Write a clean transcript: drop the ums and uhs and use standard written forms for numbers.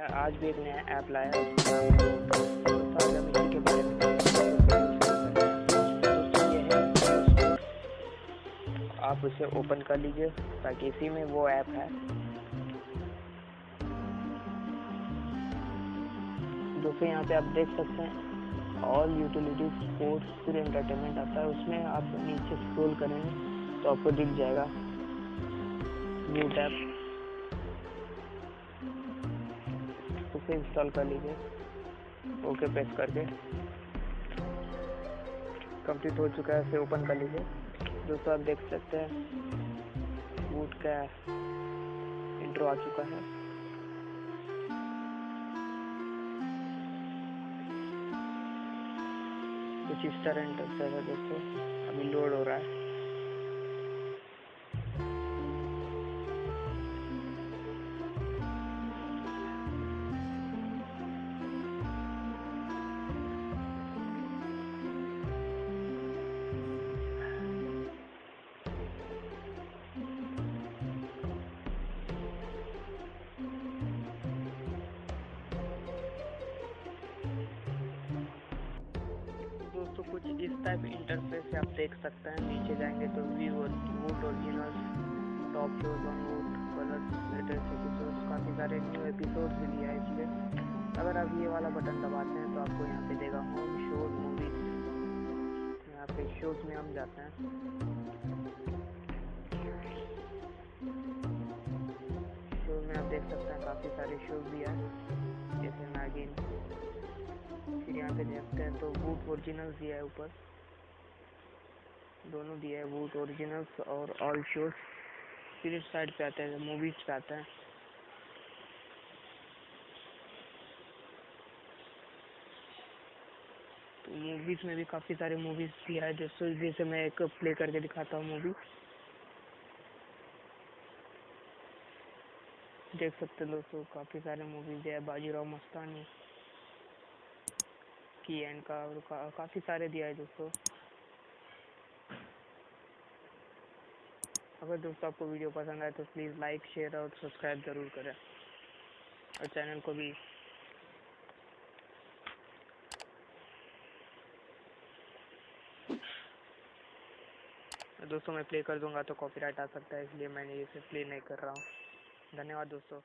आज भी एक नया ऐप लाया है, उसका नाम है वोट। तो आज हम इसी के बारे में दोस्तों ये है, आप उसे ओपन कर लीजिए ताकि इसी में वो ऐप है। दोस्तों यहाँ पे आप देख सकते हैं ऑल यूटिलिटीज, स्पोर्ट्स, फिर एंटरटेनमेंट आता है। उसमें आप नीचे स्क्रॉल करेंगे तो आपको दिख जाएगा voot.app, उसे इंस्टॉल कर लीजिए। ओके प्रेस करके कंप्लीट हो चुका है, इसे ओपन कर लीजिए। दोस्तों आप देख सकते हैं वोट का इंट्रो आ चुका है। कुछ इस तरह इंटरफेस है दोस्तों, अभी लोड हो रहा है। दोस्तों कुछ इस टाइप इंटरफेस से आप देख सकते हैं। नीचे जाएंगे तो व्यू और vote originals, top shows on vote, colours, latest episodes, काफ़ी सारे न्यू एपिसोड्स भी दिया है इसमें। अगर आप ये वाला बटन दबाते हैं तो आपको यहाँ पे देगा होम शोज मूवीज। यहाँ पे शोज में हम जाते हैं। शोज में आप देख सकते हैं काफ़ी सारे शोज दिया है, जैसे नागिन। फिर यहाँ पे देखते हैं तो वोट ओरिजिनल्स दिया है ऊपर, दोनों दिया है, वोट ओरिजिनल्स और ऑल शोज। फिर इस साइड पे आते हैं, मूवीज पे आते हैं। तो मूवीज में भी काफ़ी सारे मूवीज दिया है, जैसे मैं एक प्ले करके दिखाता हूँ मूवी। देख सकते हैं दोस्तों काफ़ी सारे मूवीज दिया है, बाजीराव मस्तानी की एंड का, और काफ़ी सारे दिया है दोस्तों। अगर दोस्तों आपको वीडियो पसंद आए तो प्लीज़ लाइक, शेयर और सब्सक्राइब ज़रूर करें, और चैनल को भी। दोस्तों मैं प्ले कर दूंगा तो कॉपीराइट आ सकता है, इसलिए मैंने इसे प्ले नहीं कर रहा हूँ। धन्यवाद दोस्तों।